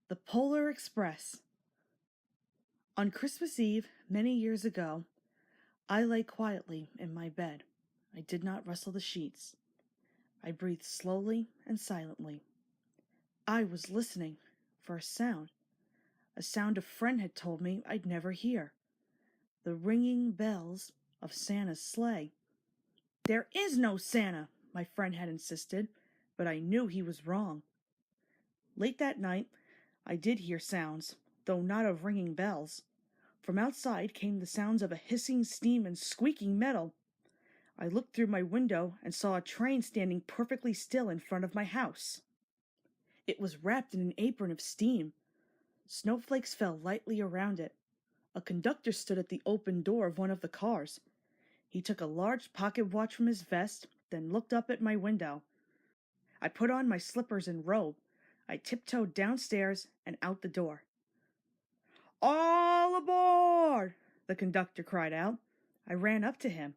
The Polar Express. On Christmas Eve, many years ago, I lay quietly in my bed. I did not rustle the sheets. I breathed slowly and silently. I was listening for a sound a friend had told me I'd never hear. The ringing bells of Santa's sleigh. There is no Santa, my friend had insisted, but I knew he was wrong. Late that night, I did hear sounds, though not of ringing bells. From outside came the sounds of a hissing steam and squeaking metal. I looked through my window and saw a train standing perfectly still in front of my house. It was wrapped in an apron of steam. Snowflakes fell lightly around it. A conductor stood at the open door of one of the cars. He took a large pocket watch from his vest, then looked up at my window. I put on my slippers and robe. I tiptoed downstairs and out the door. "All aboard!" the conductor cried out. I ran up to him.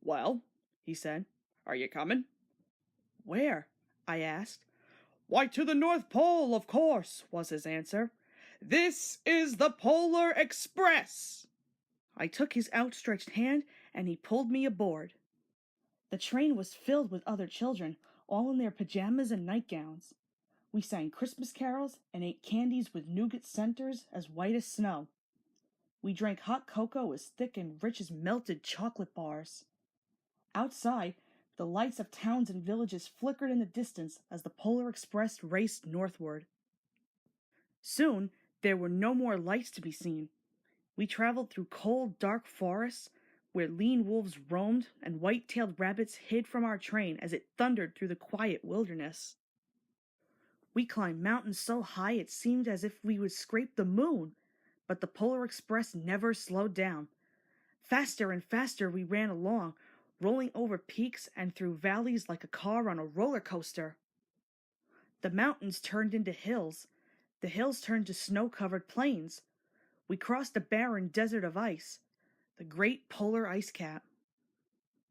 "Well," he said, "are you coming?" "Where?" I asked. "Why, to the North Pole, of course," was his answer. "This is the Polar Express." I took his outstretched hand, and he pulled me aboard. The train was filled with other children, all in their pajamas and nightgowns. We sang Christmas carols and ate candies with nougat centers as white as snow. We drank hot cocoa as thick and rich as melted chocolate bars. Outside, the lights of towns and villages flickered in the distance as the Polar Express raced northward. Soon, there were no more lights to be seen. We traveled through cold, dark forests, where lean wolves roamed and white-tailed rabbits hid from our train as it thundered through the quiet wilderness. We climbed mountains so high it seemed as if we would scrape the moon, but the Polar Express never slowed down. Faster and faster we ran along, rolling over peaks and through valleys like a car on a roller coaster. The mountains turned into hills. The hills turned to snow-covered plains. We crossed a barren desert of ice, the great polar ice cap.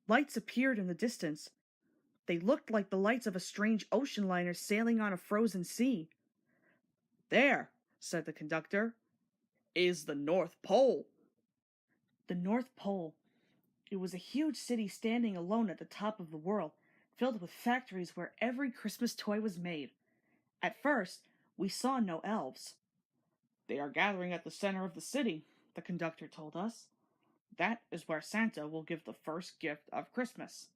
Lights appeared in the distance. They looked like the lights of a strange ocean liner sailing on a frozen sea. "There," said the conductor, "is the North Pole." The North Pole. It was a huge city standing alone at the top of the world, filled with factories where every Christmas toy was made. At first, we saw no elves. "They are gathering at the center of the city," the conductor told us. "That is where Santa will give the first gift of Christmas."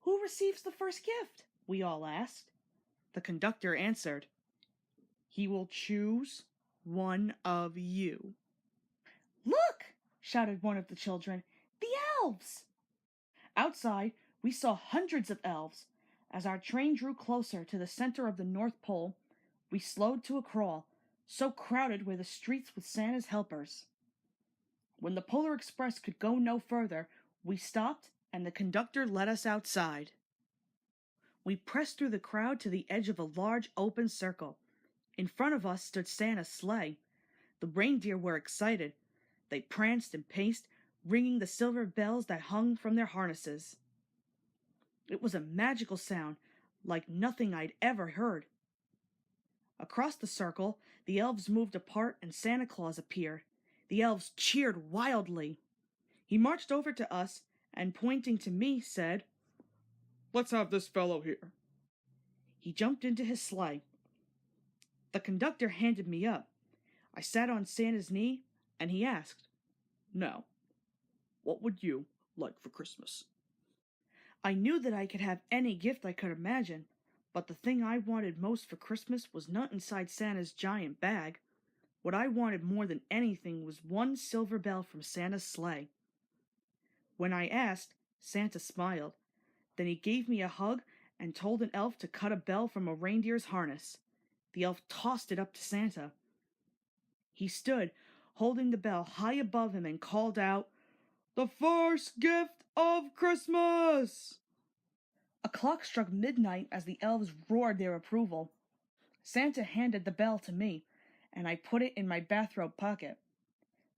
"Who receives the first gift?" we all asked. The conductor answered, "He will choose one of you." "Look!" shouted one of the children. "The elves!" Outside, we saw hundreds of elves. As our train drew closer to the center of the North Pole, we slowed to a crawl. So crowded were the streets with Santa's helpers. When the Polar Express could go no further, we stopped and the conductor let us outside. We pressed through the crowd to the edge of a large open circle. In front of us stood Santa's sleigh. The reindeer were excited. They pranced and paced, ringing the silver bells that hung from their harnesses. It was a magical sound, like nothing I'd ever heard. Across the circle, the elves moved apart and Santa Claus appeared. The elves cheered wildly. He marched over to us and, pointing to me, said, "Let's have this fellow here." He jumped into his sleigh. The conductor handed me up. I sat on Santa's knee, and he asked, "Now, what would you like for Christmas?" I knew that I could have any gift I could imagine, but the thing I wanted most for Christmas was not inside Santa's giant bag. What I wanted more than anything was one silver bell from Santa's sleigh. When I asked, Santa smiled. Then he gave me a hug and told an elf to cut a bell from a reindeer's harness. The elf tossed it up to Santa. He stood, holding the bell high above him, and called out, "The first gift of Christmas!" A clock struck midnight as the elves roared their approval. Santa handed the bell to me, and I put it in my bathrobe pocket.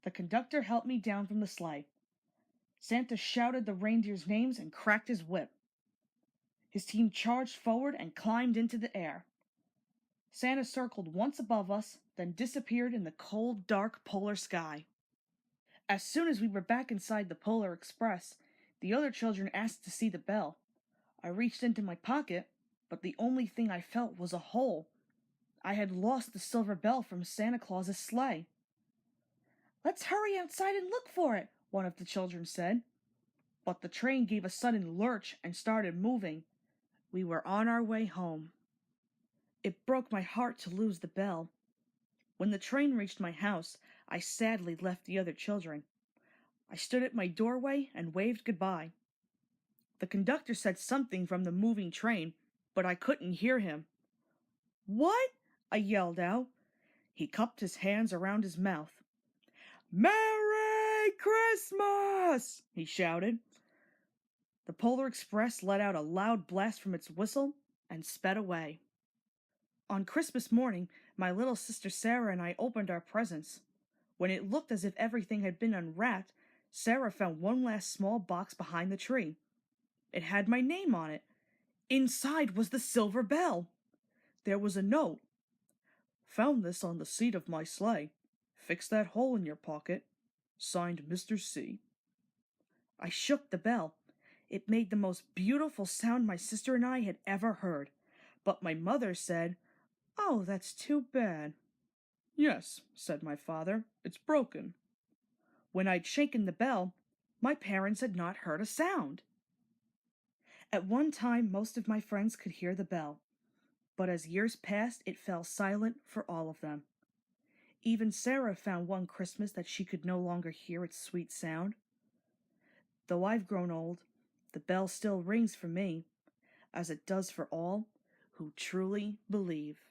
The conductor helped me down from the sleigh. Santa shouted the reindeers' names and cracked his whip. His team charged forward and climbed into the air. Santa circled once above us, then disappeared in the cold, dark polar sky. As soon as we were back inside the Polar Express, the other children asked to see the bell. I reached into my pocket, but the only thing I felt was a hole. I had lost the silver bell from Santa Claus's sleigh. "Let's hurry outside and look for it," one of the children said. But the train gave a sudden lurch and started moving. We were on our way home. It broke my heart to lose the bell. When the train reached my house, I sadly left the other children. I stood at my doorway and waved goodbye. The conductor said something from the moving train, but I couldn't hear him. "What?" I yelled out. He cupped his hands around his mouth. "Merry Christmas!" he shouted. The Polar Express let out a loud blast from its whistle and sped away. On Christmas morning, my little sister Sarah and I opened our presents. When it looked as if everything had been unwrapped, Sarah found one last small box behind the tree. It had my name on it. Inside was the silver bell. There was a note. "Found this on the seat of my sleigh. Fix that hole in your pocket. Signed, Mr. C." I shook the bell. It made the most beautiful sound my sister and I had ever heard. But my mother said, "Oh, that's too bad." "Yes," said my father, "it's broken." When I'd shaken the bell, my parents had not heard a sound. At one time, most of my friends could hear the bell, but as years passed, it fell silent for all of them. Even Sarah found one Christmas that she could no longer hear its sweet sound. Though I've grown old, the bell still rings for me, as it does for all who truly believe.